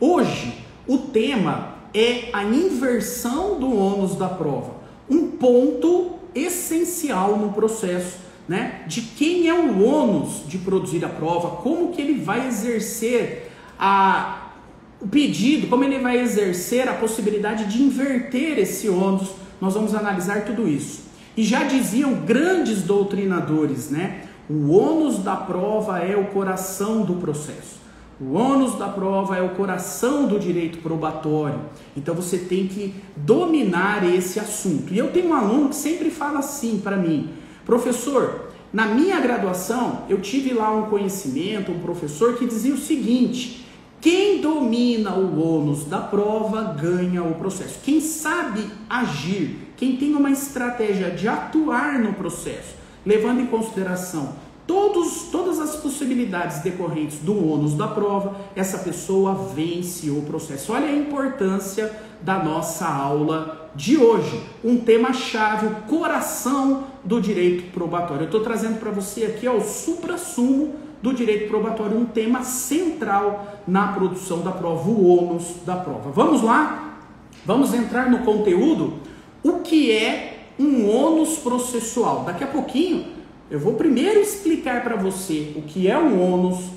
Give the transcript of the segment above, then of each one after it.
Hoje o tema é a inversão do ônus da prova, um ponto essencial no processo, né? De quem é o ônus de produzir a prova, como que ele vai exercer o pedido, como ele vai exercer a possibilidade de inverter esse ônus. Nós vamos analisar tudo isso. E já diziam grandes doutrinadores, né? O ônus da prova é o coração do processo. O ônus da prova é o coração do direito probatório. Então você tem que dominar esse assunto. E eu tenho um aluno que sempre fala assim para mim: professor, na minha graduação eu tive lá um conhecimento, um professor que dizia o seguinte: quem domina o ônus da prova ganha o processo. Quem sabe agir, quem tem uma estratégia de atuar no processo, levando em consideração todas as possibilidades decorrentes do ônus da prova, essa pessoa vence o processo. Olha a importância da nossa aula de hoje. Um tema-chave, o coração do direito probatório. Eu estou trazendo para você aqui o suprassumo do direito probatório, um tema central na produção da prova, o ônus da prova. Vamos lá? Vamos entrar no conteúdo. O que é um ônus processual? Daqui a pouquinho eu vou primeiro explicar para você o que é um ônus,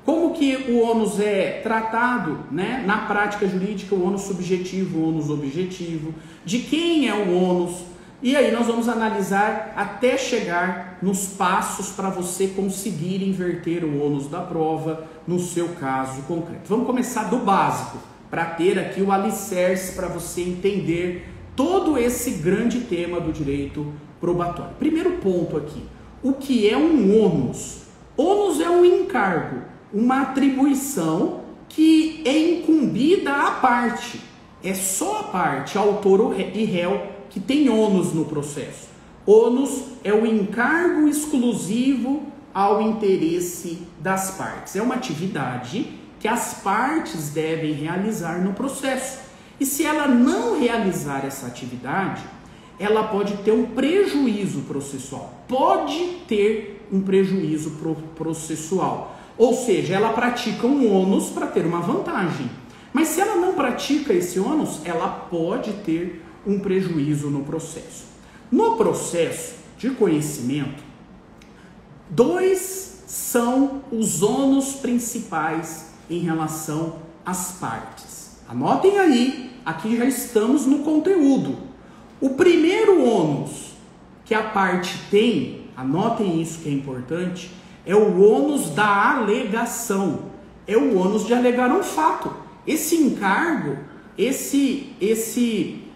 como que o ônus é tratado, né, na prática jurídica, o ônus subjetivo, o ônus objetivo, de quem é o ônus, e aí nós vamos analisar até chegar nos passos para você conseguir inverter o ônus da prova no seu caso concreto. Vamos começar do básico, para ter aqui o alicerce para você entender todo esse grande tema do direito probatório. Primeiro ponto aqui. O que é um ônus? Ônus é um encargo, uma atribuição que é incumbida à parte. É só a parte, autor e réu, que tem ônus no processo. Ônus é o encargo exclusivo ao interesse das partes. É uma atividade que as partes devem realizar no processo. E se ela não realizar essa atividade, ela pode ter um prejuízo processual. Pode ter um prejuízo processual. Ou seja, ela pratica um ônus para ter uma vantagem. Mas se ela não pratica esse ônus, ela pode ter um prejuízo no processo. No processo de conhecimento, dois são os ônus principais em relação às partes. Anotem aí, aqui já estamos no conteúdo. O primeiro ônus que a parte tem, anotem isso que é importante, é o ônus da alegação. É o ônus de alegar um fato. Esse encargo,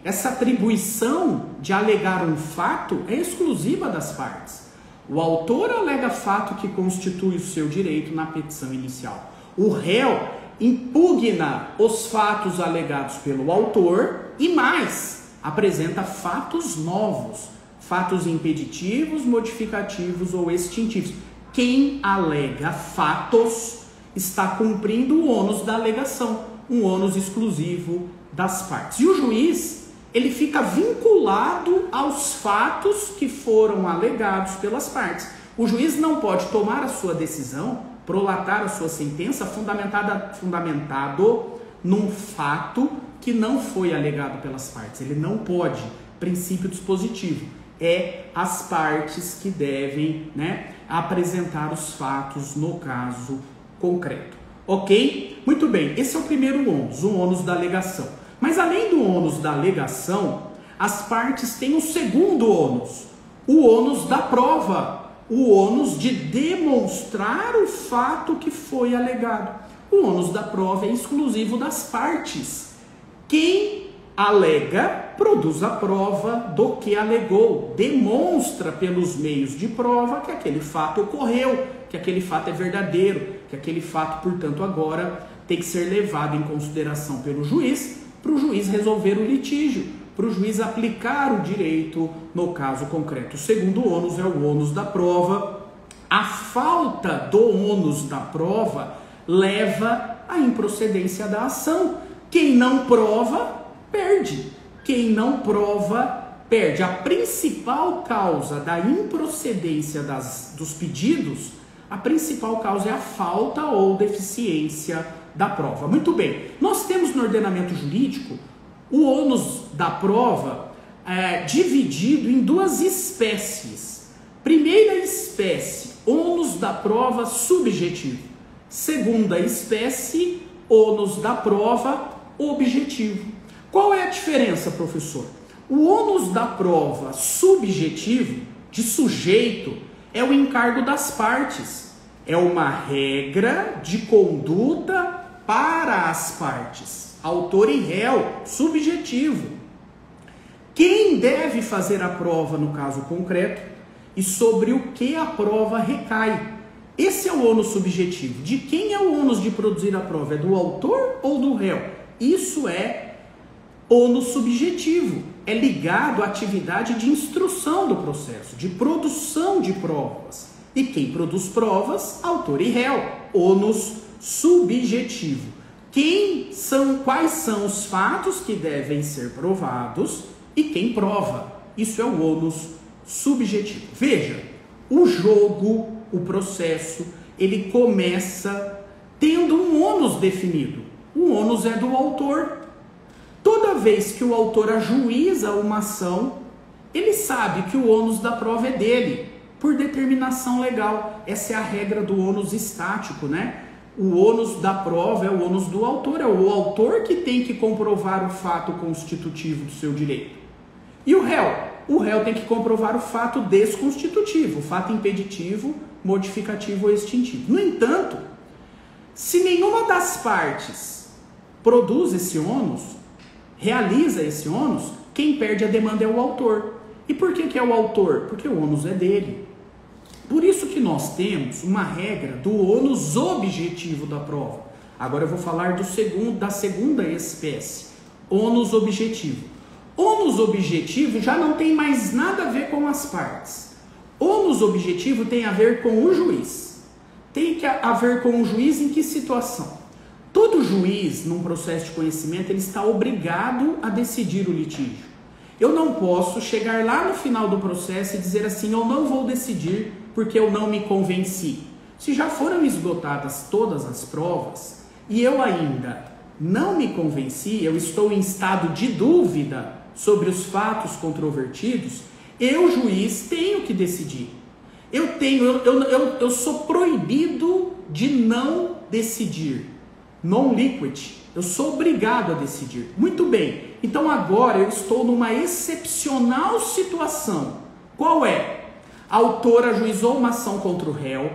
essa atribuição de alegar um fato é exclusiva das partes. O autor alega fato que constitui o seu direito na petição inicial. O réu impugna os fatos alegados pelo autor e mais, apresenta fatos novos, fatos impeditivos, modificativos ou extintivos. Quem alega fatos está cumprindo o ônus da alegação, um ônus exclusivo das partes. E o juiz, ele fica vinculado aos fatos que foram alegados pelas partes. O juiz não pode tomar a sua decisão, prolatar a sua sentença fundamentado num fato que não foi alegado pelas partes. Ele não pode. Princípio dispositivo. É as partes que devem, né, apresentar os fatos no caso concreto. Ok? Muito bem. Esse é o primeiro ônus, o ônus da alegação. Mas além do ônus da alegação, as partes têm um segundo ônus. O ônus da prova. O ônus de demonstrar o fato que foi alegado. O ônus da prova é exclusivo das partes. Quem alega, produz a prova do que alegou, demonstra pelos meios de prova que aquele fato ocorreu, que aquele fato é verdadeiro, que aquele fato, portanto, agora tem que ser levado em consideração pelo juiz, para o juiz resolver o litígio, para o juiz aplicar o direito no caso concreto. O segundo ônus é o ônus da prova. A falta do ônus da prova leva à improcedência da ação. Quem não prova, perde. Quem não prova, perde. A principal causa da improcedência dos pedidos, a principal causa é a falta ou deficiência da prova. Muito bem, nós temos no ordenamento jurídico o ônus da prova dividido em duas espécies. Primeira espécie, ônus da prova subjetivo. Segunda espécie, ônus da prova objetivo. Qual é a diferença, professor? O ônus da prova subjetivo, de sujeito, é o encargo das partes. É uma regra de conduta para as partes. Autor e réu, subjetivo. Quem deve fazer a prova no caso concreto e sobre o que a prova recai. Esse é o ônus subjetivo. De quem é o ônus de produzir a prova? É do autor ou do réu? Isso é ônus subjetivo. É ligado à atividade de instrução do processo, de produção de provas. E quem produz provas? Autor e réu. Ônus subjetivo. Quais são os fatos que devem ser provados e quem prova? Isso é o ônus subjetivo. Veja, o jogo, o processo, ele começa tendo um ônus definido. O ônus é do autor. Toda vez que o autor ajuiza uma ação, ele sabe que o ônus da prova é dele, por determinação legal. Essa é a regra do ônus estático, né? O ônus da prova é o ônus do autor, é o autor que tem que comprovar o fato constitutivo do seu direito. E o réu? O réu tem que comprovar o fato desconstitutivo, o fato impeditivo, modificativo ou extintivo. No entanto, se nenhuma das partes produz esse ônus, realiza esse ônus, quem perde a demanda é o autor. E por que é o autor? Porque o ônus é dele. Por isso que nós temos uma regra do ônus objetivo da prova. Agora eu vou falar da segunda espécie, ônus objetivo. Ônus objetivo já não tem mais nada a ver com as partes. Ônus objetivo tem a ver com o juiz. Tem que haver com o juiz em que situação? Todo juiz, num processo de conhecimento, ele está obrigado a decidir o litígio. Eu não posso chegar lá no final do processo e dizer assim, eu não vou decidir porque eu não me convenci. Se já foram esgotadas todas as provas e eu ainda não me convenci, eu estou em estado de dúvida sobre os fatos controvertidos, eu, juiz, tenho que decidir. Eu sou proibido de não decidir. Non liquid. Eu sou obrigado a decidir. Muito bem. Então agora eu estou numa excepcional situação. Qual é? A autora ajuizou uma ação contra o réu.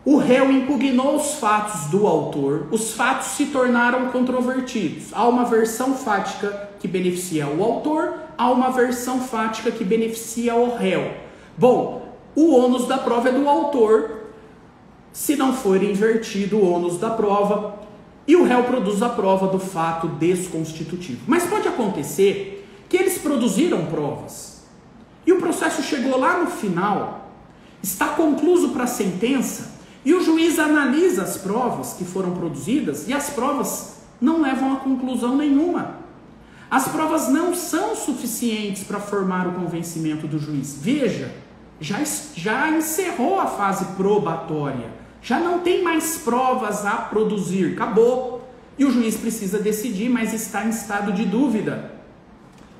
O réu impugnou os fatos do autor. Os fatos se tornaram controvertidos. Há uma versão fática que beneficia o autor. Há uma versão fática que beneficia o réu. Bom, o ônus da prova é do autor. Se não for invertido o ônus da prova, e o réu produz a prova do fato desconstitutivo. Mas pode acontecer que eles produziram provas, e o processo chegou lá no final, está concluso para a sentença, e o juiz analisa as provas que foram produzidas, e as provas não levam a conclusão nenhuma. As provas não são suficientes para formar o convencimento do juiz. Veja, já encerrou a fase probatória. Já não tem mais provas a produzir, acabou. E o juiz precisa decidir, mas está em estado de dúvida.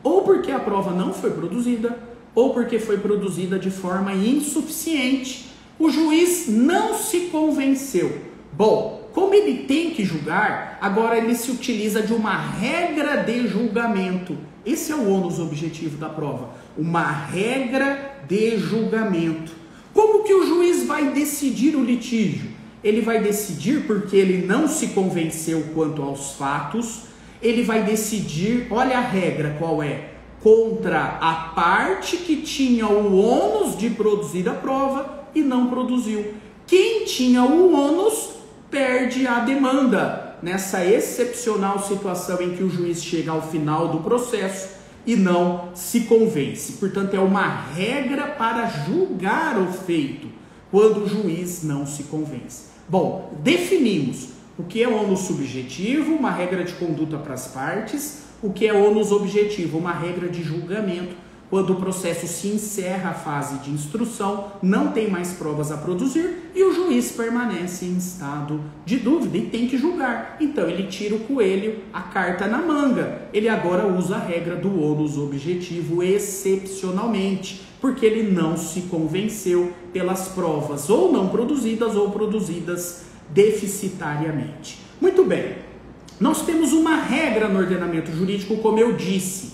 Ou porque a prova não foi produzida, ou porque foi produzida de forma insuficiente. O juiz não se convenceu. Bom, como ele tem que julgar, agora ele se utiliza de uma regra de julgamento. Esse é o ônus objetivo da prova. Uma regra de julgamento. Como que o juiz vai decidir o litígio? Ele vai decidir porque ele não se convenceu quanto aos fatos, ele vai decidir, olha a regra qual é, contra a parte que tinha o ônus de produzir a prova e não produziu. Quem tinha o ônus perde a demanda, nessa excepcional situação em que o juiz chega ao final do processo e não se convence. Portanto, é uma regra para julgar o feito, quando o juiz não se convence. Bom, definimos o que é ônus subjetivo, uma regra de conduta para as partes, o que é ônus objetivo, uma regra de julgamento, quando o processo se encerra a fase de instrução, não tem mais provas a produzir e o juiz permanece em estado de dúvida e tem que julgar. Então ele tira o coelho, a carta na manga. Ele agora usa a regra do ônus objetivo excepcionalmente, porque ele não se convenceu pelas provas ou não produzidas ou produzidas deficitariamente. Muito bem, nós temos uma regra no ordenamento jurídico, como eu disse.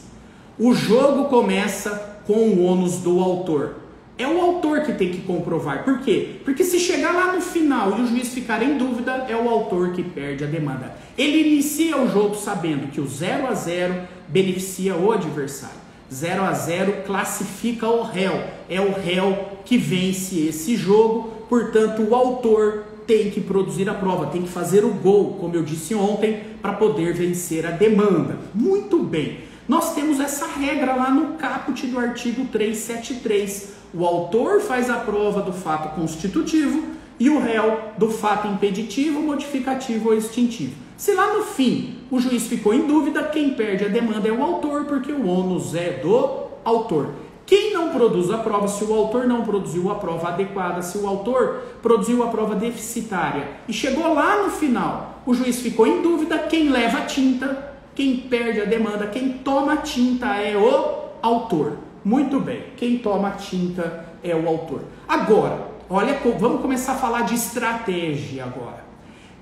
O jogo começa com o ônus do autor. É o autor que tem que comprovar. Por quê? Porque se chegar lá no final e o juiz ficar em dúvida, é o autor que perde a demanda. Ele inicia o jogo sabendo que o 0-0 beneficia o adversário. 0-0 classifica o réu. É o réu que vence esse jogo, portanto o autor tem que produzir a prova, tem que fazer o gol, como eu disse ontem, para poder vencer a demanda. Muito bem. Nós temos essa regra lá no caput do artigo 373. O autor faz a prova do fato constitutivo e o réu do fato impeditivo, modificativo ou extintivo. Se lá no fim o juiz ficou em dúvida, quem perde a demanda é o autor, porque o ônus é do autor. Quem não produz a prova, se o autor não produziu a prova adequada, se o autor produziu a prova deficitária e chegou lá no final, o juiz ficou em dúvida, quem leva a tinta, quem perde a demanda, quem toma a tinta é o autor. Muito bem, quem toma a tinta é o autor. Agora, olha, vamos começar a falar de estratégia agora.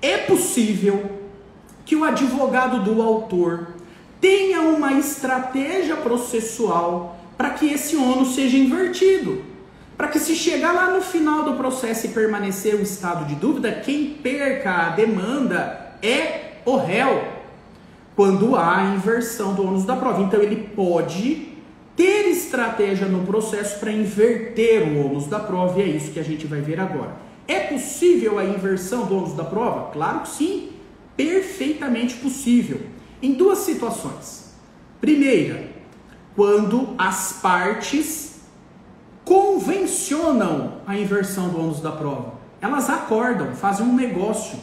É possível que o advogado do autor tenha uma estratégia processual para que esse ônus seja invertido. Para que se chegar lá no final do processo e permanecer o estado de dúvida, quem perca a demanda é o réu, quando há a inversão do ônus da prova. Então ele pode ter estratégia no processo para inverter o ônus da prova, e é isso que a gente vai ver agora. É possível a inversão do ônus da prova? Claro que sim, perfeitamente possível. Em duas situações. Primeira, quando as partes convencionam a inversão do ônus da prova. Elas acordam, fazem um negócio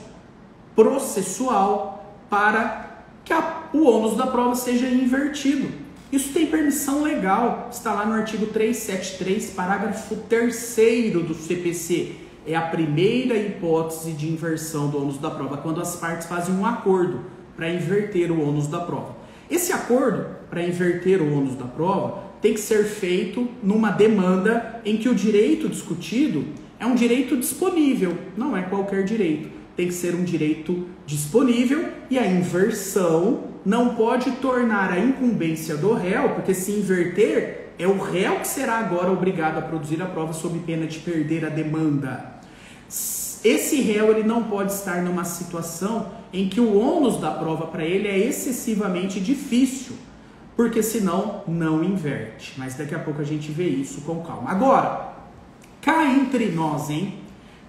processual para que o ônus da prova seja invertido. Isso tem permissão legal, está lá no artigo 373, parágrafo 3º do CPC. É a primeira hipótese de inversão do ônus da prova, quando as partes fazem um acordo para inverter o ônus da prova. Esse acordo para inverter o ônus da prova tem que ser feito numa demanda em que o direito discutido é um direito disponível, não é qualquer direito. Tem que ser um direito disponível e a inversão não pode tornar a incumbência do réu, porque se inverter, é o réu que será agora obrigado a produzir a prova sob pena de perder a demanda. Esse réu ele não pode estar numa situação em que o ônus da prova para ele é excessivamente difícil, porque senão não inverte. Mas daqui a pouco a gente vê isso com calma. Agora, cá entre nós, hein?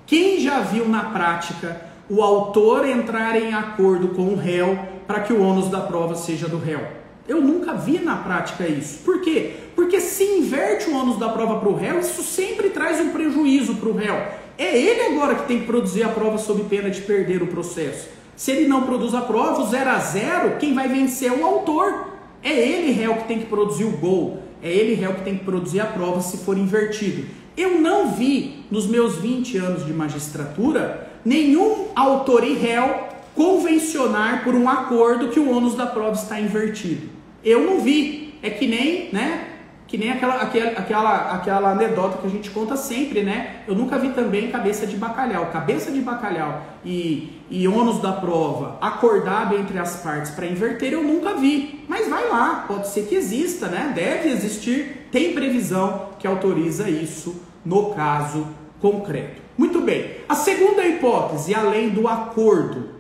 Quem já viu na prática o autor entrar em acordo com o réu para que o ônus da prova seja do réu? Eu nunca vi na prática isso. Por quê? Porque se inverte o ônus da prova para o réu, isso sempre traz um prejuízo para o réu. É ele agora que tem que produzir a prova sob pena de perder o processo. Se ele não produz a prova, o 0-0, quem vai vencer é o autor. É ele, réu, que tem que produzir o gol. É ele, réu, que tem que produzir a prova se for invertido. Eu não vi, nos meus 20 anos de magistratura, nenhum autor e réu convencionar por um acordo que o ônus da prova está invertido. Eu não vi. É que nem, né? Que nem aquela anedota que a gente conta sempre, né? Eu nunca vi também cabeça de bacalhau. Cabeça de bacalhau e ônus da prova acordado entre as partes para inverter, eu nunca vi. Mas vai lá, pode ser que exista, né? Deve existir, tem previsão que autoriza isso no caso concreto. Muito bem. A segunda hipótese, além do acordo.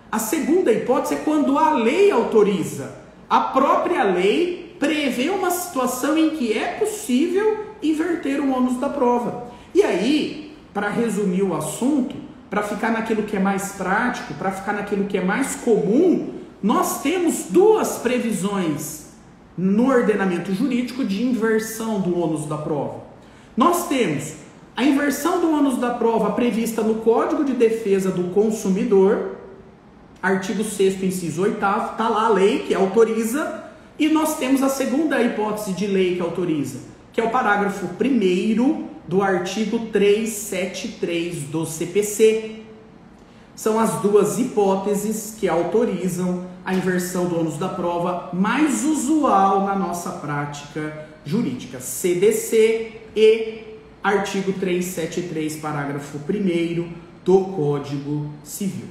A segunda hipótese é quando a lei autoriza. A própria lei prevê uma situação em que é possível inverter o ônus da prova. E aí, para resumir o assunto, para ficar naquilo que é mais prático, para ficar naquilo que é mais comum, nós temos duas previsões no ordenamento jurídico de inversão do ônus da prova. Nós temos a inversão do ônus da prova prevista no Código de Defesa do Consumidor, artigo 6º, inciso 8º, está lá a lei que autoriza. E nós temos a segunda hipótese de lei que autoriza, que é o parágrafo 1º do artigo 373 do CPC. São as duas hipóteses que autorizam a inversão do ônus da prova mais usual na nossa prática jurídica. CDC e artigo 373, parágrafo 1º do Código Civil.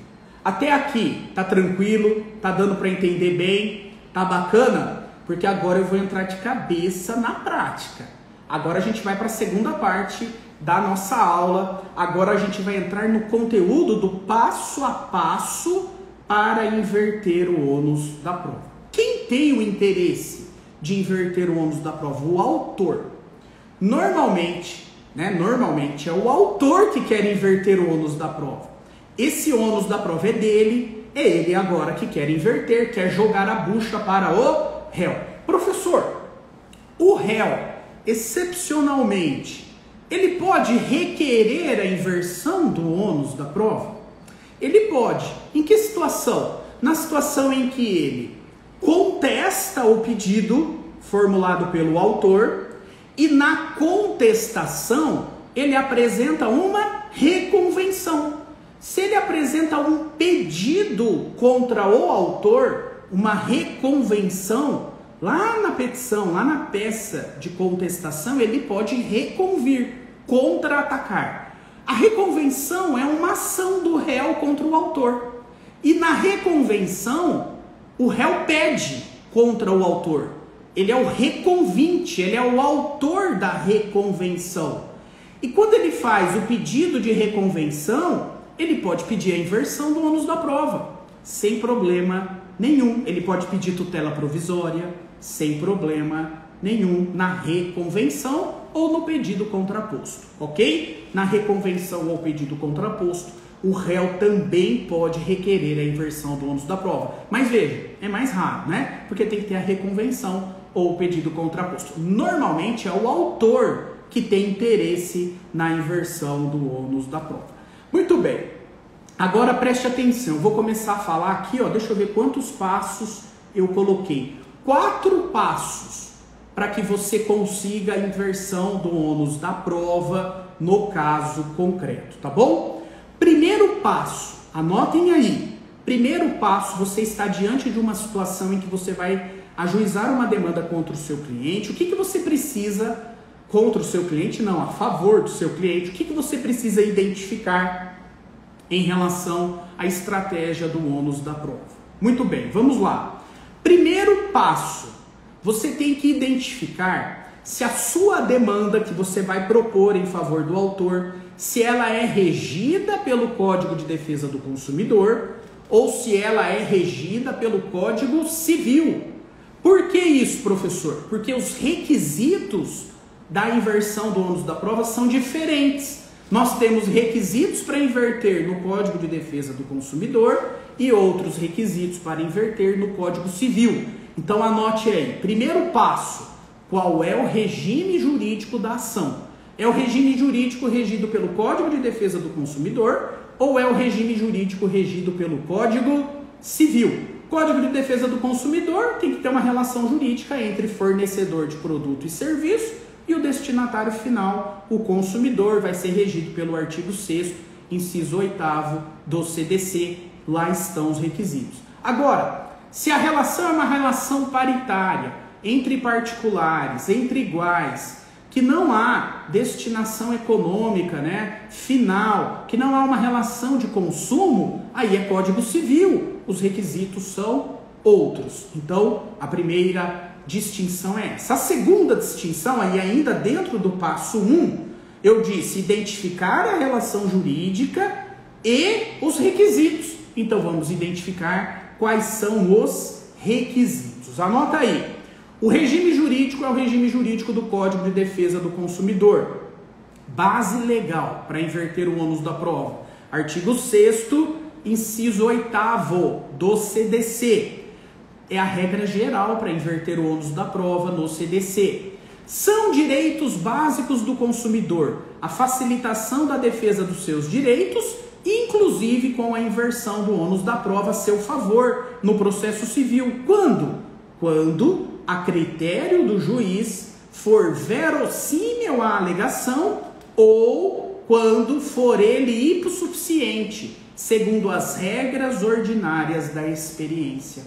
Até aqui, tá tranquilo? Tá dando para entender bem? Tá bacana? Porque agora eu vou entrar de cabeça na prática. Agora a gente vai para a segunda parte da nossa aula. Agora a gente vai entrar no conteúdo do passo a passo para inverter o ônus da prova. Quem tem o interesse de inverter o ônus da prova? O autor. Normalmente é o autor que quer inverter o ônus da prova. Esse ônus da prova é dele, é ele agora que quer inverter, quer jogar a bucha para o réu. Professor, o réu, excepcionalmente, ele pode requerer a inversão do ônus da prova? Ele pode. Em que situação? Na situação em que ele contesta o pedido formulado pelo autor e na contestação ele apresenta uma reconvenção. Se ele apresenta um pedido contra o autor, uma reconvenção, lá na petição, lá na peça de contestação, ele pode reconvir, contra-atacar. A reconvenção é uma ação do réu contra o autor. E na reconvenção, o réu pede contra o autor. Ele é o reconvinte, ele é o autor da reconvenção. E quando ele faz o pedido de reconvenção, ele pode pedir a inversão do ônus da prova, sem problema nenhum. Ele pode pedir tutela provisória, sem problema nenhum, na reconvenção ou no pedido contraposto, ok? Na reconvenção ou pedido contraposto, o réu também pode requerer a inversão do ônus da prova. Mas veja, é mais raro, né? Porque tem que ter a reconvenção ou o pedido contraposto. Normalmente é o autor que tem interesse na inversão do ônus da prova. Muito bem, agora preste atenção, eu vou começar a falar aqui, ó, deixa eu ver quantos passos eu coloquei. 4 passos para que você consiga a inversão do ônus da prova no caso concreto, tá bom? Primeiro passo, anotem aí, primeiro passo, você está diante de uma situação em que você vai ajuizar uma demanda contra o seu cliente. O que você precisa contra o seu cliente? Não, a favor do seu cliente. O que você precisa identificar em relação à estratégia do ônus da prova? Muito bem, vamos lá. Primeiro passo, você tem que identificar se a sua demanda que você vai propor em favor do autor, se ela é regida pelo Código de Defesa do Consumidor ou se ela é regida pelo Código Civil. Por que isso, professor? Porque os requisitos da inversão do ônus da prova são diferentes. Nós temos requisitos para inverter no Código de Defesa do Consumidor e outros requisitos para inverter no Código Civil. Então anote aí, primeiro passo, qual é o regime jurídico da ação? É o regime jurídico regido pelo Código de Defesa do Consumidor ou é o regime jurídico regido pelo Código Civil? Código de Defesa do Consumidor tem que ter uma relação jurídica entre fornecedor de produto e serviço e o destinatário final, o consumidor, vai ser regido pelo artigo 6º, inciso 8º do CDC. Lá estão os requisitos. Agora, se a relação é uma relação paritária, entre particulares, entre iguais, que não há destinação econômica, né, final, que não há uma relação de consumo, aí é Código Civil. Os requisitos são outros. Então, a primeira distinção é essa. A segunda distinção, aí ainda dentro do passo 1, eu disse identificar a relação jurídica e os requisitos. Então, vamos identificar quais são os requisitos. Anota aí. O regime jurídico é o regime jurídico do Código de Defesa do Consumidor. Base legal para inverter o ônus da prova. Artigo 6º, inciso 8º do CDC. É a regra geral para inverter o ônus da prova no CDC. São direitos básicos do consumidor a facilitação da defesa dos seus direitos, inclusive com a inversão do ônus da prova a seu favor no processo civil. Quando? quando, a critério do juiz, for verossímil a alegação ou quando for ele hipossuficiente, segundo as regras ordinárias da experiência.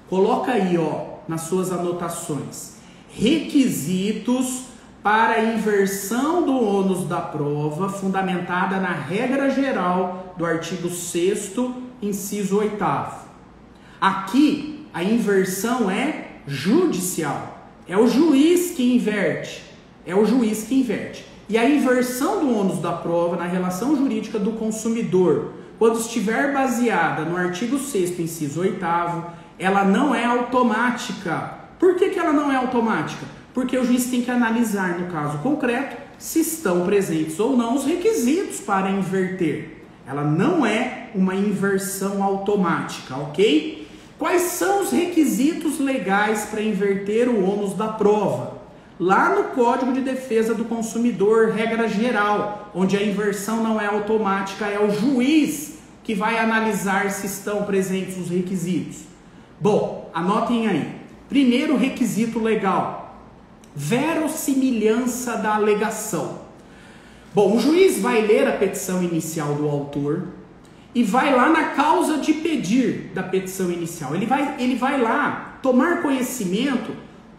Coloca aí, nas suas anotações, requisitos para a inversão do ônus da prova, fundamentada na regra geral do artigo 6º, inciso 8º. Aqui, a inversão é judicial. É o juiz que inverte. E a inversão do ônus da prova na relação jurídica do consumidor, quando estiver baseada no artigo 6º, inciso 8º, ela não é automática. Por que ela não é automática? Porque o juiz tem que analisar, no caso concreto, se estão presentes ou não os requisitos para inverter. Ela não é uma inversão automática, ok? Quais são os requisitos legais para inverter o ônus da prova? Lá no Código de Defesa do Consumidor, regra geral, onde a inversão não é automática, é o juiz que vai analisar se estão presentes os requisitos. Bom, anotem aí. Primeiro requisito legal, verossimilhança da alegação. Bom, o juiz vai ler a petição inicial do autor e vai lá na causa de pedir da petição inicial. Ele vai lá tomar conhecimento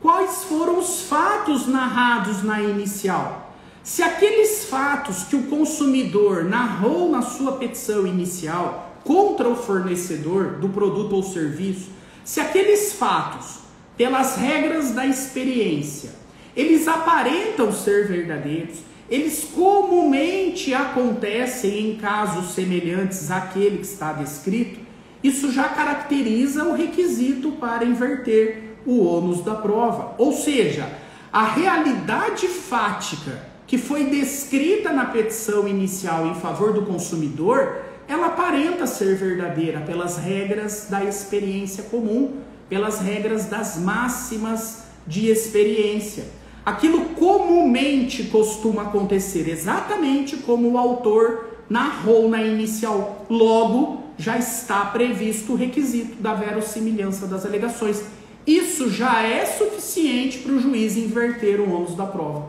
quais foram os fatos narrados na inicial. Se aqueles fatos que o consumidor narrou na sua petição inicial contra o fornecedor do produto ou serviço, se aqueles fatos, pelas regras da experiência, eles aparentam ser verdadeiros, eles comumente acontecem em casos semelhantes àquele que está descrito, isso já caracteriza o requisito para inverter o ônus da prova. Ou seja, a realidade fática que foi descrita na petição inicial em favor do consumidor, ela aparenta ser verdadeira pelas regras da experiência comum, pelas regras das máximas de experiência. Aquilo comumente costuma acontecer exatamente como o autor narrou na inicial. Logo, já está previsto o requisito da verossimilhança das alegações. Isso já é suficiente para o juiz inverter o ônus da prova.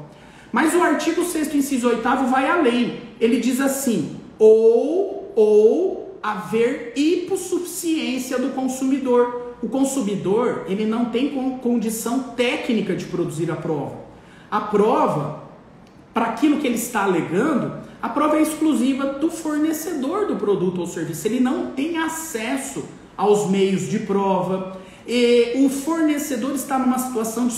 Mas o artigo 6º, inciso 8º vai além. Ele diz assim, ou haver hipossuficiência do consumidor. O consumidor, ele não tem condição técnica de produzir a prova. A prova, para aquilo que ele está alegando, a prova é exclusiva do fornecedor do produto ou serviço. Ele não tem acesso aos meios de prova. E o fornecedor está numa situação de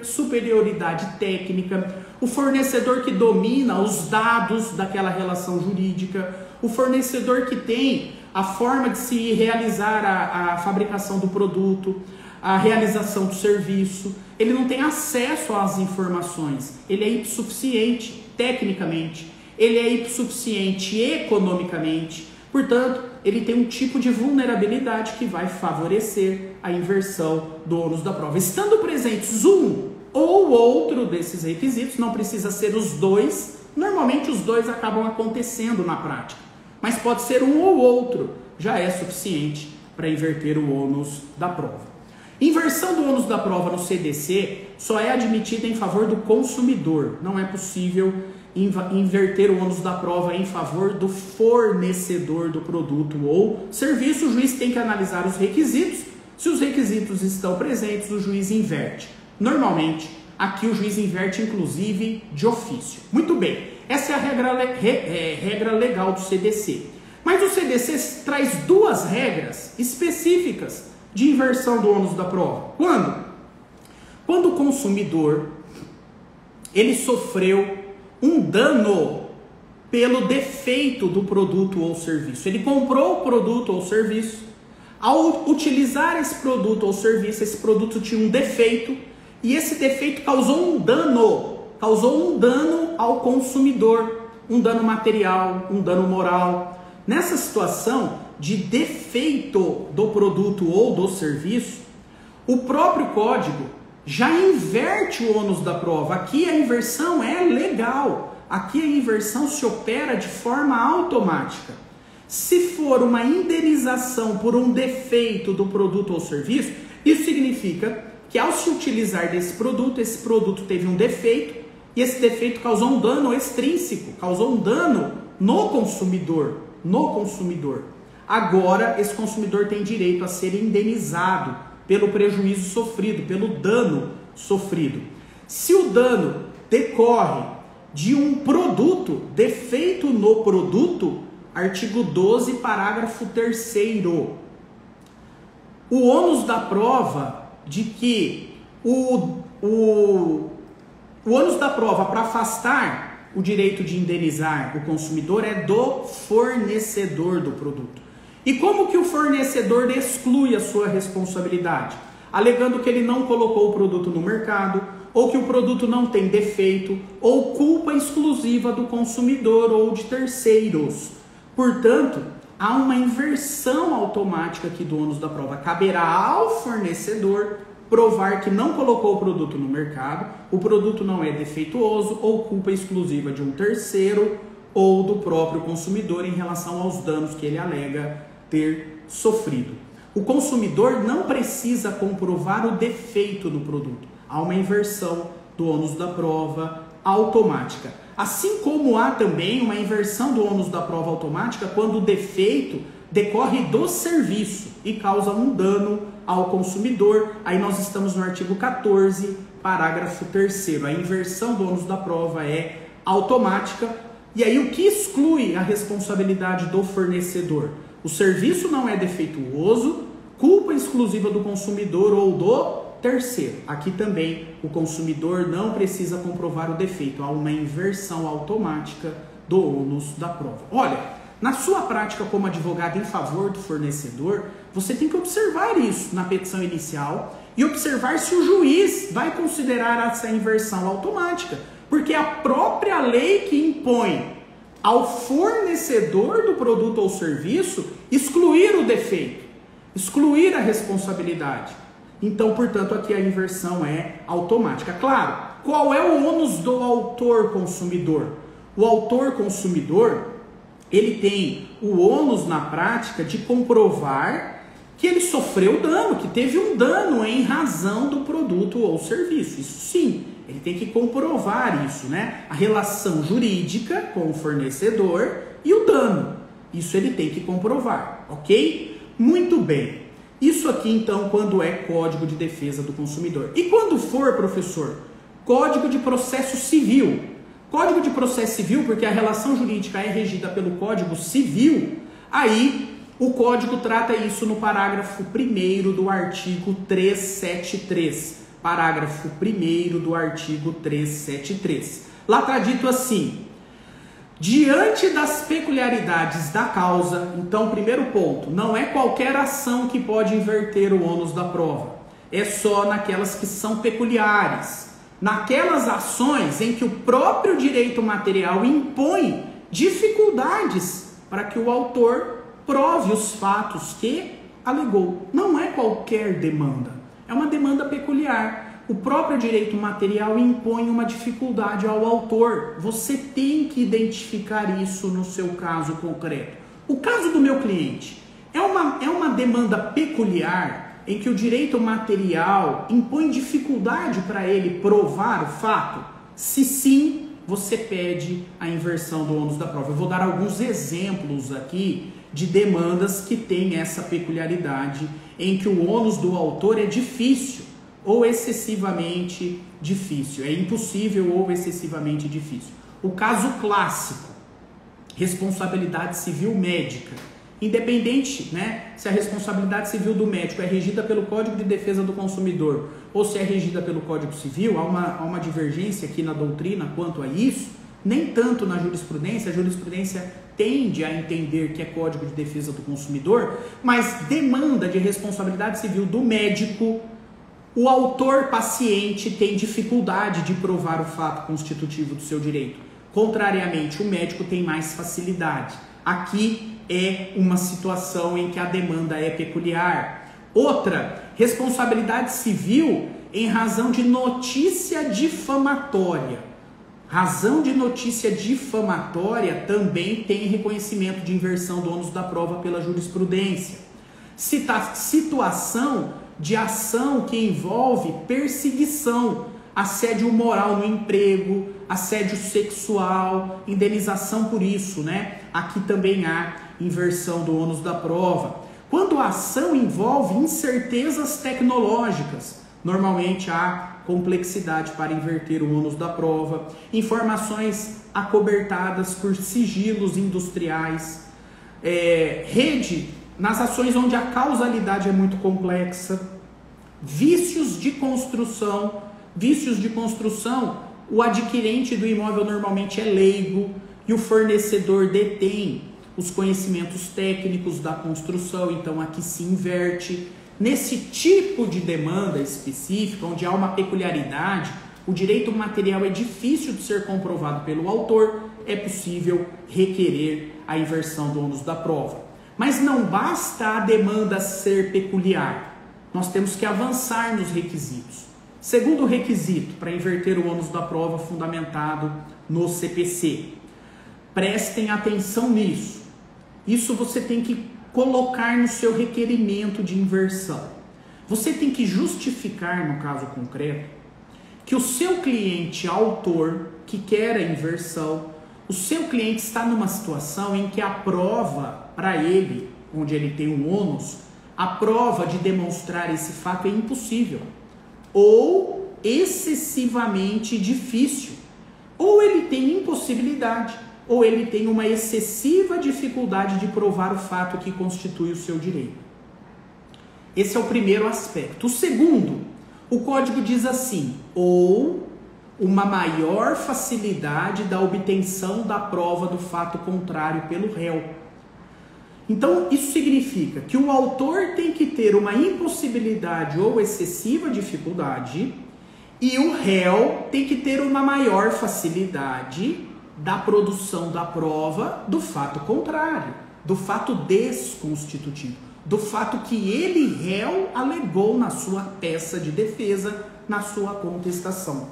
superioridade técnica. O fornecedor que domina os dados daquela relação jurídica. O fornecedor que tem a forma de se realizar a fabricação do produto, a realização do serviço. Ele não tem acesso às informações. Ele é hipossuficiente tecnicamente. Ele é hipossuficiente economicamente. Portanto, ele tem um tipo de vulnerabilidade que vai favorecer a inversão do ônus da prova. Estando presentes um ou outro desses requisitos, não precisa ser os dois. Normalmente os dois acabam acontecendo na prática. Mas pode ser um ou outro, já é suficiente para inverter o ônus da prova. Inversão do ônus da prova no CDC só é admitida em favor do consumidor. Não é possível inverter o ônus da prova em favor do fornecedor do produto ou serviço. O juiz tem que analisar os requisitos. Se os requisitos estão presentes, o juiz inverte. Normalmente, aqui o juiz inverte inclusive de ofício. Muito bem, essa é a regra legal do CDC. Mas o CDC traz duas regras específicas de inversão do ônus da prova. Quando o consumidor ele sofreu um dano pelo defeito do produto ou serviço. Ele comprou o produto ou serviço. Ao utilizar esse produto ou serviço, esse produto tinha um defeito e esse defeito causou um dano ao consumidor, um dano material, um dano moral. Nessa situação de defeito do produto ou do serviço, o próprio código já inverte o ônus da prova. Aqui a inversão é legal. Aqui a inversão se opera de forma automática. Se for uma indenização por um defeito do produto ou serviço, isso significa que ao se utilizar desse produto, esse produto teve um defeito e esse defeito causou um dano extrínseco, causou um dano no consumidor. Agora, esse consumidor tem direito a ser indenizado pelo prejuízo sofrido, pelo dano sofrido. Se o dano decorre de um produto, defeito no produto, artigo 12, parágrafo 3º. O ônus da prova de que o ônus da prova para afastar o direito de indenizar o consumidor é do fornecedor do produto. E como que o fornecedor exclui a sua responsabilidade? Alegando que ele não colocou o produto no mercado, ou que o produto não tem defeito, ou culpa exclusiva do consumidor ou de terceiros. Portanto, há uma inversão automática aqui do ônus da prova. Caberá ao fornecedor provar que não colocou o produto no mercado, o produto não é defeituoso ou culpa exclusiva de um terceiro ou do próprio consumidor em relação aos danos que ele alega ter sofrido. O consumidor não precisa comprovar o defeito do produto. Há uma inversão do ônus da prova automática. Assim como há também uma inversão do ônus da prova automática quando o defeito decorre do serviço e causa um dano ao consumidor. Aí nós estamos no artigo 14, parágrafo 3º. A inversão do ônus da prova é automática. E aí o que exclui a responsabilidade do fornecedor? O serviço não é defeituoso, culpa exclusiva do consumidor ou do terceiro. Aqui também o consumidor não precisa comprovar o defeito. Há uma inversão automática do ônus da prova. Olha, na sua prática como advogado em favor do fornecedor, você tem que observar isso na petição inicial e observar se o juiz vai considerar essa inversão automática, porque a própria lei que impõe ao fornecedor do produto ou serviço excluir o defeito, excluir a responsabilidade. Então, portanto, aqui a inversão é automática. Claro, qual é o ônus do autor consumidor? O autor consumidor, ele tem o ônus na prática de comprovar que ele sofreu dano, que teve um dano em razão do produto ou serviço. Isso sim, ele tem que comprovar isso, né? A relação jurídica com o fornecedor e o dano. Isso ele tem que comprovar, ok? Muito bem. Isso aqui, então, quando é Código de Defesa do Consumidor. E quando for, professor, Código de Processo Civil. Código de Processo Civil, porque a relação jurídica é regida pelo Código Civil, aí o Código trata isso no parágrafo 1º do artigo 373. Parágrafo 1º do artigo 373. Lá está dito assim: diante das peculiaridades da causa, então, primeiro ponto, não é qualquer ação que pode inverter o ônus da prova. É só naquelas que são peculiares. Naquelas ações em que o próprio direito material impõe dificuldades para que o autor prove os fatos que alegou. Não é qualquer demanda, é uma demanda peculiar. O próprio direito material impõe uma dificuldade ao autor. Você tem que identificar isso no seu caso concreto. O caso do meu cliente é uma demanda peculiar em que o direito material impõe dificuldade para ele provar o fato? Se sim, você pede a inversão do ônus da prova. Eu vou dar alguns exemplos aqui de demandas que têm essa peculiaridade em que o ônus do autor é difícil ou excessivamente difícil, é impossível ou excessivamente difícil. O caso clássico, responsabilidade civil médica. Independente, né, se a responsabilidade civil do médico é regida pelo Código de Defesa do Consumidor ou se é regida pelo Código Civil, há uma divergência aqui na doutrina quanto a isso, nem tanto na jurisprudência. A jurisprudência tende a entender que é Código de Defesa do Consumidor, mas demanda de responsabilidade civil do médico, o autor paciente tem dificuldade de provar o fato constitutivo do seu direito. Contrariamente, o médico tem mais facilidade. Aqui é uma situação em que a demanda é peculiar. Outra, responsabilidade civil em razão de notícia difamatória. Razão de notícia difamatória também tem reconhecimento de inversão do ônus da prova pela jurisprudência. Situação de ação que envolve perseguição, assédio moral no emprego, assédio sexual, indenização por isso, né? Aqui também há inversão do ônus da prova. Quando a ação envolve incertezas tecnológicas, normalmente há complexidade para inverter o ônus da prova, informações acobertadas por sigilos industriais, rede nas ações onde a causalidade é muito complexa, vícios de construção, o adquirente do imóvel normalmente é leigo e o fornecedor detém os conhecimentos técnicos da construção, então aqui se inverte. Nesse tipo de demanda específica, onde há uma peculiaridade, o direito material é difícil de ser comprovado pelo autor, é possível requerer a inversão do ônus da prova. Mas não basta a demanda ser peculiar, nós temos que avançar nos requisitos. Segundo requisito para inverter o ônus da prova fundamentado no CPC. Prestem atenção nisso. Isso você tem que colocar no seu requerimento de inversão. Você tem que justificar, no caso concreto, que o seu cliente autor que quer a inversão, o seu cliente está numa situação em que a prova para ele, onde ele tem um ônus, a prova de demonstrar esse fato é impossível, ou excessivamente difícil, ou ele tem impossibilidade, ou ele tem uma excessiva dificuldade de provar o fato que constitui o seu direito. Esse é o primeiro aspecto. O segundo, o código diz assim, ou uma maior facilidade da obtenção da prova do fato contrário pelo réu. Então, isso significa que o autor tem que ter uma impossibilidade ou excessiva dificuldade e o réu tem que ter uma maior facilidade da produção da prova do fato contrário, do fato desconstitutivo, do fato que ele, réu, alegou na sua peça de defesa, na sua contestação.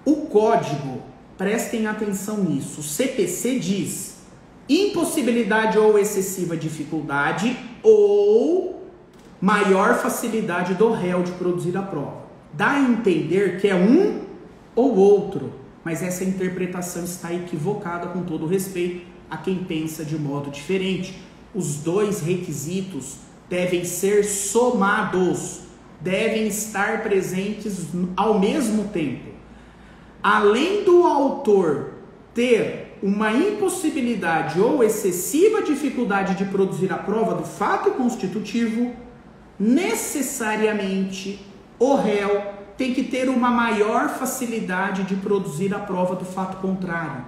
O código, prestem atenção nisso, o CPC diz impossibilidade ou excessiva dificuldade ou maior facilidade do réu de produzir a prova. Dá a entender que é um ou outro, mas essa interpretação está equivocada, com todo respeito a quem pensa de modo diferente. Os dois requisitos devem ser somados, devem estar presentes ao mesmo tempo. Além do autor ter uma impossibilidade ou excessiva dificuldade de produzir a prova do fato constitutivo, necessariamente o réu tem que ter uma maior facilidade de produzir a prova do fato contrário.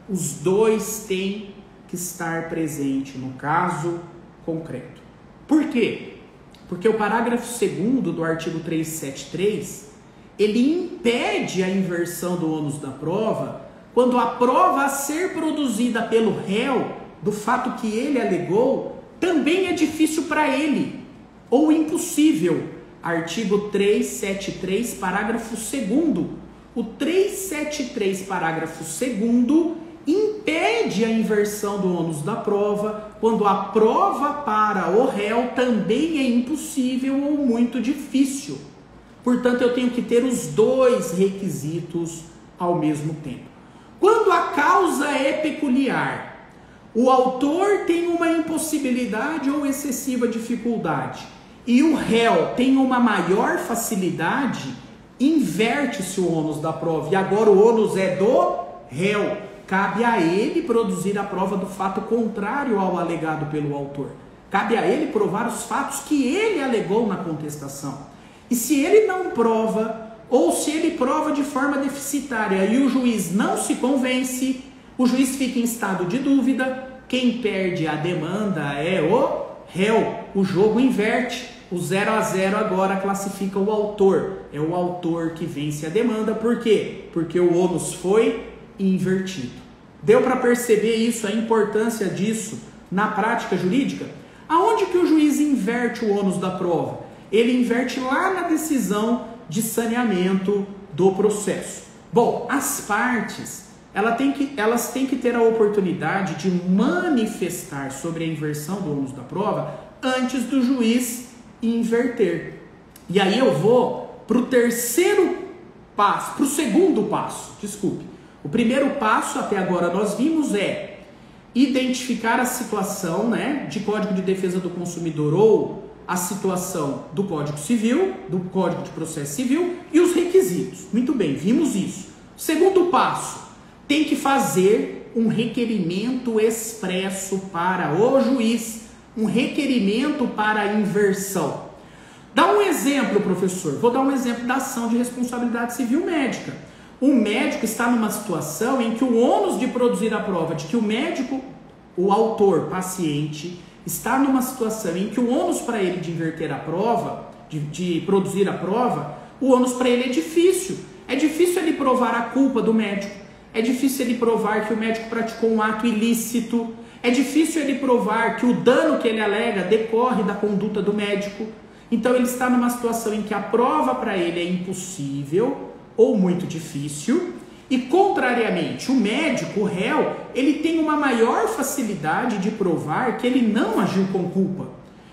Os dois têm que estar presentes no caso concreto. Por quê? Porque o parágrafo 2º do artigo 373, ele impede a inversão do ônus da prova quando a prova a ser produzida pelo réu do fato que ele alegou também é difícil para ele ou impossível. Artigo 373, parágrafo 2º. O 373, parágrafo 2º, impede a inversão do ônus da prova quando a prova para o réu também é impossível ou muito difícil. Portanto, eu tenho que ter os dois requisitos ao mesmo tempo. Quando a causa é peculiar, o autor tem uma impossibilidade ou excessiva dificuldade e o réu tem uma maior facilidade, inverte-se o ônus da prova. E agora o ônus é do réu. Cabe a ele produzir a prova do fato contrário ao alegado pelo autor. Cabe a ele provar os fatos que ele alegou na contestação. E se ele não prova, ou se ele prova de forma deficitária e o juiz não se convence, o juiz fica em estado de dúvida, quem perde a demanda é o réu. O jogo inverte, o 0-0 agora classifica o autor. É o autor que vence a demanda, por quê? Porque o ônus foi invertido. Deu para perceber isso, a importância disso na prática jurídica? Aonde que o juiz inverte o ônus da prova? Ele inverte lá na decisão de saneamento do processo. Bom, as partes, elas têm que ter a oportunidade de manifestar sobre a inversão do ônus da prova antes do juiz inverter. E aí eu vou para o terceiro passo, para o segundo passo, desculpe. O primeiro passo, até agora nós vimos, é identificar a situação, né, de Código de Defesa do Consumidor ou a situação do Código Civil, do Código de Processo Civil e os requisitos. Muito bem, vimos isso. Segundo passo, tem que fazer um requerimento expresso para o juiz, um requerimento para a inversão. Dá um exemplo, professor. Vou dar um exemplo da ação de responsabilidade civil médica. O médico está numa situação em que o ônus de produzir a prova, de que o médico, o autor, paciente, está numa situação em que o ônus para ele de inverter a prova, de produzir a prova, o ônus para ele é difícil. É difícil ele provar a culpa do médico. É difícil ele provar que o médico praticou um ato ilícito. É difícil ele provar que o dano que ele alega decorre da conduta do médico. Então ele está numa situação em que a prova para ele é impossível ou muito difícil. E contrariamente, o médico, o réu, ele tem uma maior facilidade de provar que ele não agiu com culpa,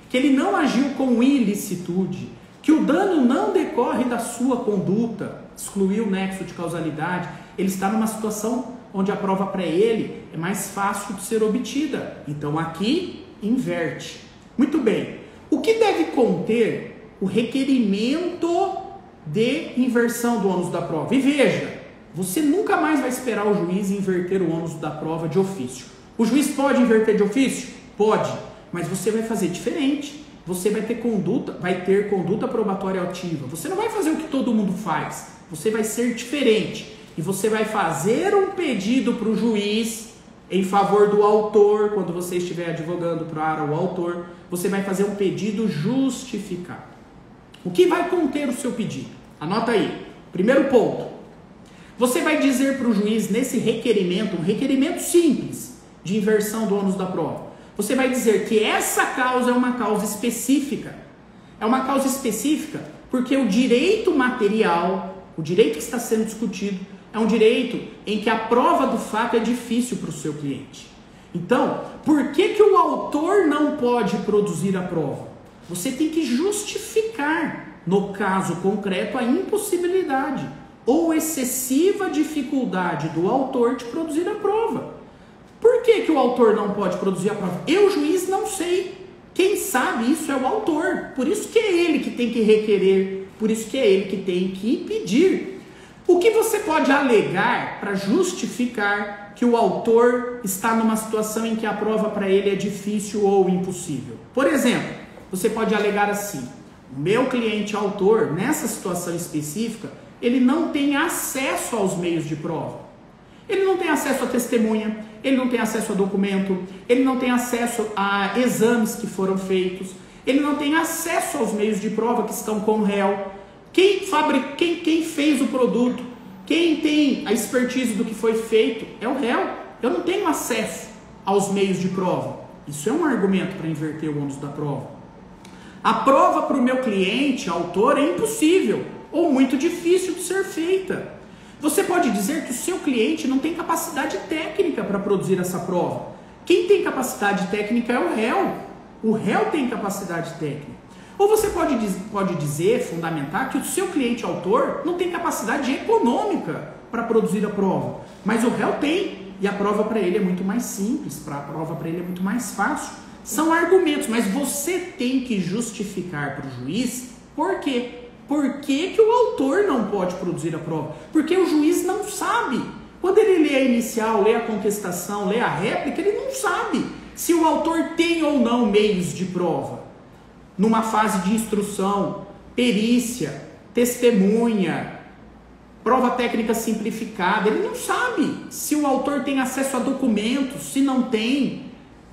que ele não agiu com ilicitude, que o dano não decorre da sua conduta, excluiu o nexo de causalidade. Ele está numa situação onde a prova para ele é mais fácil de ser obtida. Então aqui inverte. Muito bem. O que deve conter o requerimento de inversão do ônus da prova? E veja, você nunca mais vai esperar o juiz inverter o ônus da prova de ofício. O juiz pode inverter de ofício? Pode, mas você vai fazer diferente. Você vai ter conduta probatória ativa. Você não vai fazer o que todo mundo faz. Você vai ser diferente. E você vai fazer um pedido para o juiz em favor do autor, quando você estiver advogando para o autor, você vai fazer um pedido justificado. O que vai conter o seu pedido? Anota aí. Primeiro ponto. Você vai dizer para o juiz nesse requerimento, um requerimento simples de inversão do ônus da prova. Você vai dizer que essa causa é uma causa específica. É uma causa específica porque o direito material, o direito que está sendo discutido, é um direito em que a prova do fato é difícil para o seu cliente. Então, por que o autor não pode produzir a prova? Você tem que justificar, no caso concreto, a impossibilidade ou excessiva dificuldade do autor de produzir a prova. Por que o autor não pode produzir a prova? Eu, juiz, não sei. Quem sabe isso é o autor. Por isso que é ele que tem que requerer, por isso que é ele que tem que pedir. O que você pode alegar para justificar que o autor está numa situação em que a prova para ele é difícil ou impossível? Por exemplo, você pode alegar assim: o meu cliente autor, nessa situação específica, ele não tem acesso aos meios de prova. Ele não tem acesso a testemunha, ele não tem acesso a documento, ele não tem acesso a exames que foram feitos, ele não tem acesso aos meios de prova que estão com o réu. Quem fez o produto, quem tem a expertise do que foi feito é o réu. Eu não tenho acesso aos meios de prova. Isso é um argumento para inverter o ônus da prova. A prova para o meu cliente, autor, é impossível ou muito difícil de ser feita. Você pode dizer que o seu cliente não tem capacidade técnica para produzir essa prova. Quem tem capacidade técnica é o réu. O réu tem capacidade técnica. Ou você pode dizer, fundamentar, que o seu cliente autor não tem capacidade econômica para produzir a prova, mas o réu tem, e a prova para ele é muito mais simples, a prova para ele é muito mais fácil. São argumentos, mas você tem que justificar para o juiz por quê. Por que o autor não pode produzir a prova? Porque o juiz não sabe. Quando ele lê a inicial, lê a contestação, lê a réplica, ele não sabe se o autor tem ou não meios de prova. Numa fase de instrução, perícia, testemunha, prova técnica simplificada, ele não sabe se o autor tem acesso a documentos, se não tem.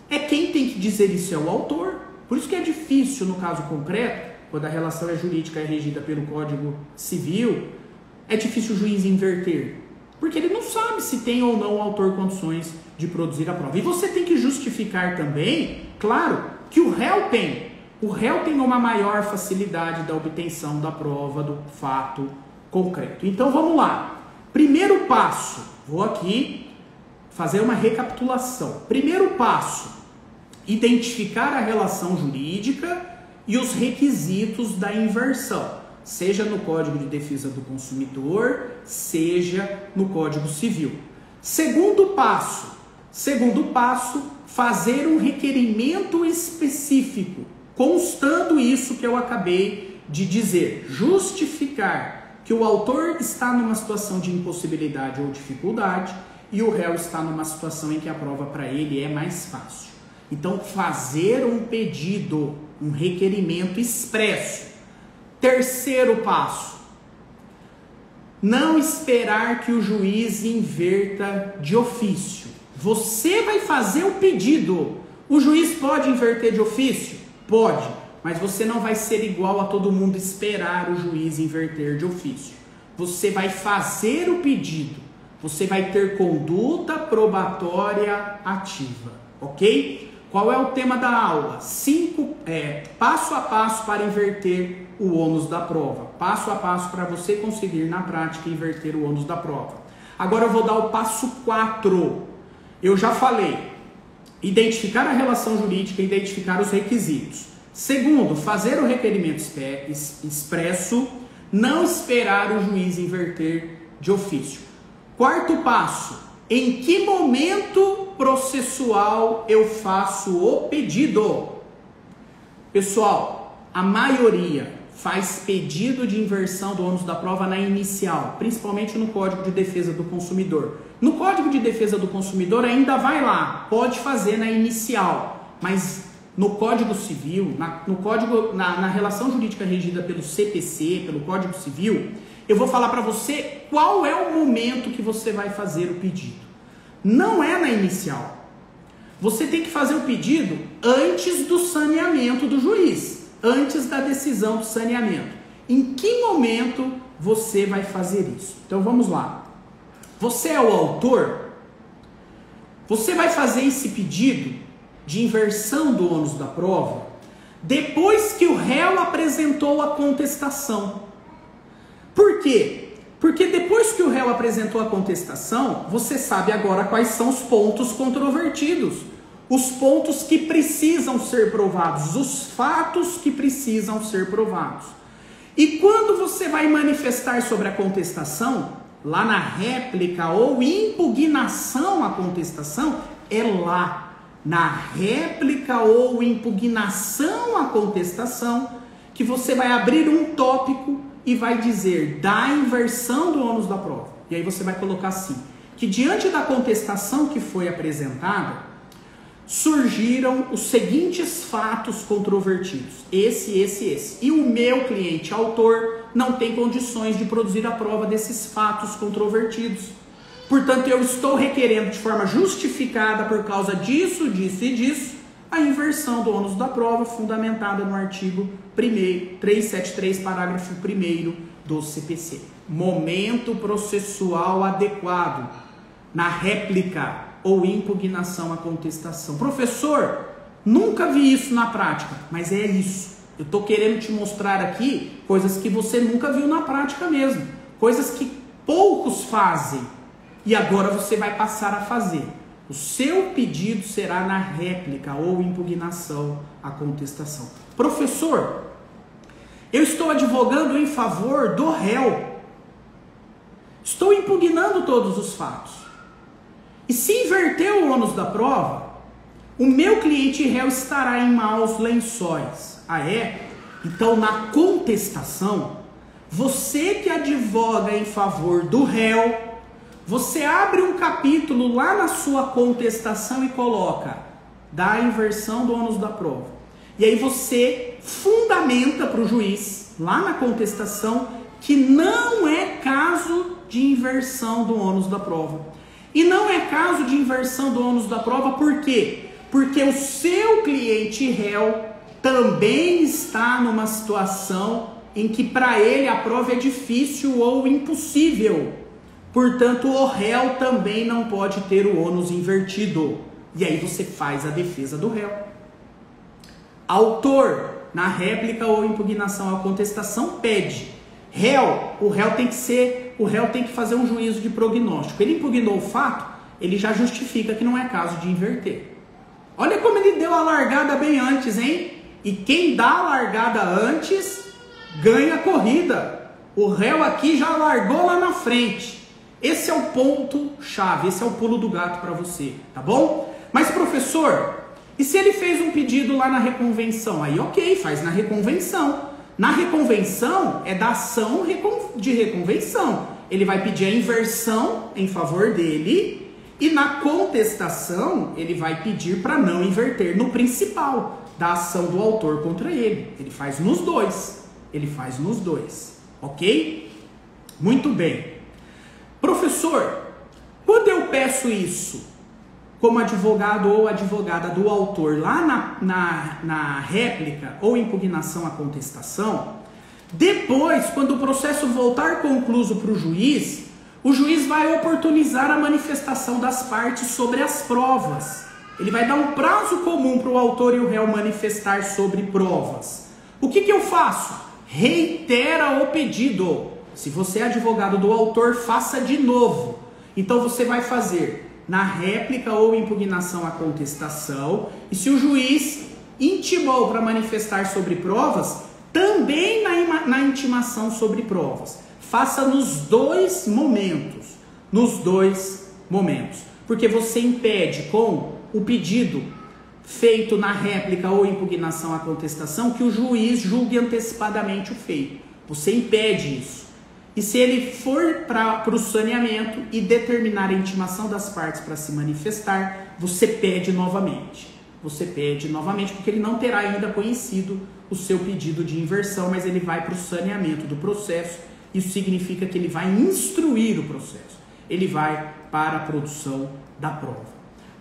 É quem tem que dizer isso é o autor. Por isso que é difícil no caso concreto, quando a relação é jurídica e é regida pelo Código Civil, é difícil o juiz inverter, porque ele não sabe se tem ou não o autor condições de produzir a prova. E você tem que justificar também, claro, que o réu tem. O réu tem uma maior facilidade da obtenção da prova do fato concreto. Então vamos lá. Primeiro passo, vou aqui fazer uma recapitulação. Primeiro passo, identificar a relação jurídica e os requisitos da inversão, seja no Código de Defesa do Consumidor, seja no Código Civil. Segundo passo, fazer um requerimento específico, constando isso que eu acabei de dizer, justificar que o autor está numa situação de impossibilidade ou dificuldade e o réu está numa situação em que a prova para ele é mais fácil. Então, fazer um pedido, um requerimento expresso. Terceiro passo, não esperar que o juiz inverta de ofício. Você vai fazer o pedido. O juiz pode inverter de ofício? Pode, mas você não vai ser igual a todo mundo esperar o juiz inverter de ofício. Você vai fazer o pedido. Você vai ter conduta probatória ativa, ok? Qual é o tema da aula? Passo a passo para inverter o ônus da prova. Passo a passo para você conseguir na prática inverter o ônus da prova. Agora eu vou dar o passo 4. Eu já falei, identificar a relação jurídica e identificar os requisitos. Segundo, fazer o requerimento expresso, não esperar o juiz inverter de ofício. Quarto passo, em que momento processual eu faço o pedido? Pessoal, a maioria faz pedido de inversão do ônus da prova na inicial, principalmente no Código de Defesa do Consumidor. No Código de Defesa do Consumidor ainda vai lá, pode fazer na inicial, mas no Código Civil, na relação jurídica regida pelo CPC, pelo Código Civil, eu vou falar para você qual é o momento que você vai fazer o pedido. Não é na inicial. Você tem que fazer o pedido antes do saneamento do juiz, antes da decisão do saneamento. Em que momento você vai fazer isso? Então vamos lá. Você é o autor? Você vai fazer esse pedido de inversão do ônus da prova depois que o réu apresentou a contestação. Por quê? Porque depois que o réu apresentou a contestação, você sabe agora quais são os pontos controvertidos, os pontos que precisam ser provados, os fatos que precisam ser provados. E quando você vai manifestar sobre a contestação, lá na réplica ou impugnação à contestação, é lá, na réplica ou impugnação à contestação, que você vai abrir um tópico e vai dizer da inversão do ônus da prova. E aí você vai colocar assim, que diante da contestação que foi apresentada, surgiram os seguintes fatos controvertidos, esse. E o meu cliente autor não tem condições de produzir a prova desses fatos controvertidos. Portanto, eu estou requerendo de forma justificada por causa disso e disso, a inversão do ônus da prova fundamentada no artigo 373, parágrafo 1º do CPC. Momento processual adequado na réplica ou impugnação à contestação. Professor, nunca vi isso na prática, mas é isso. Eu estou querendo te mostrar aqui coisas que você nunca viu na prática mesmo, coisas que poucos fazem e agora você vai passar a fazer. O seu pedido será na réplica ou impugnação à contestação. Professor, eu estou advogando em favor do réu. Estou impugnando todos os fatos. E se inverter o ônus da prova, o meu cliente réu estará em maus lençóis. Ah, é? Então, na contestação, você que advoga em favor do réu, você abre um capítulo lá na sua contestação e coloca da inversão do ônus da prova. E aí você fundamenta para o juiz, lá na contestação, que não é caso de inversão do ônus da prova. E não é caso de inversão do ônus da prova, por quê? Porque o seu cliente réu também está numa situação em que para ele a prova é difícil ou impossível. Portanto, o réu também não pode ter o ônus invertido. E aí você faz a defesa do réu. Autor, na réplica ou impugnação à contestação, pede. Réu, o réu tem que fazer um juízo de prognóstico. Ele impugnou o fato, ele já justifica que não é caso de inverter. Olha como ele deu a largada bem antes, hein? E quem dá a largada antes ganha a corrida. O réu aqui já largou lá na frente. Esse é o ponto chave, esse é o pulo do gato para você, tá bom? Mas professor, e se ele fez um pedido lá na reconvenção? Aí ok, faz na reconvenção. Na reconvenção é da ação de reconvenção. Ele vai pedir a inversão em favor dele e na contestação ele vai pedir para não inverter no principal da ação do autor contra ele. Ele faz nos dois. Ele faz nos dois. Ok? Muito bem. Professor, quando eu peço isso como advogado ou advogada do autor lá na réplica ou impugnação à contestação, depois, quando o processo voltar concluso para o juiz vai oportunizar a manifestação das partes sobre as provas. Ele vai dar um prazo comum para o autor e o réu manifestar sobre provas. O que eu faço? Reitera o pedido. Se você é advogado do autor, faça de novo. Então você vai fazer na réplica ou impugnação à contestação, e se o juiz intimou para manifestar sobre provas, também na intimação sobre provas. Faça nos dois momentos. Nos dois momentos. Porque você impede com o pedido feito na réplica ou impugnação à contestação que o juiz julgue antecipadamente o feito. Você impede isso. E se ele for para o saneamento e determinar a intimação das partes para se manifestar, você pede novamente. Você pede novamente porque ele não terá ainda conhecido o seu pedido de inversão, mas ele vai para o saneamento do processo. Isso significa que ele vai instruir o processo. Ele vai para a produção da prova.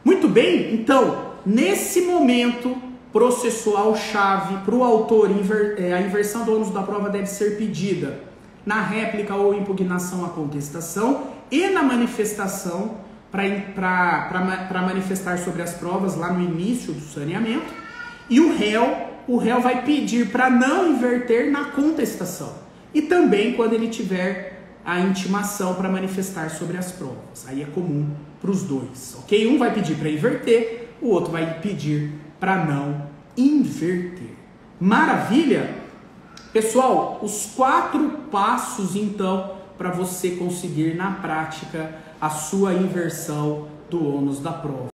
Muito bem, então, nesse momento processual chave para o autor, a inversão do ônus da prova deve ser pedida na réplica ou impugnação à contestação e na manifestação para manifestar sobre as provas lá no início do saneamento. E o réu vai pedir para não inverter na contestação. E também quando ele tiver a intimação para manifestar sobre as provas. Aí é comum para os dois, ok? Um vai pedir para inverter, o outro vai pedir para não inverter. Maravilha? Pessoal, os 4 passos, então, para você conseguir na prática a sua inversão do ônus da prova.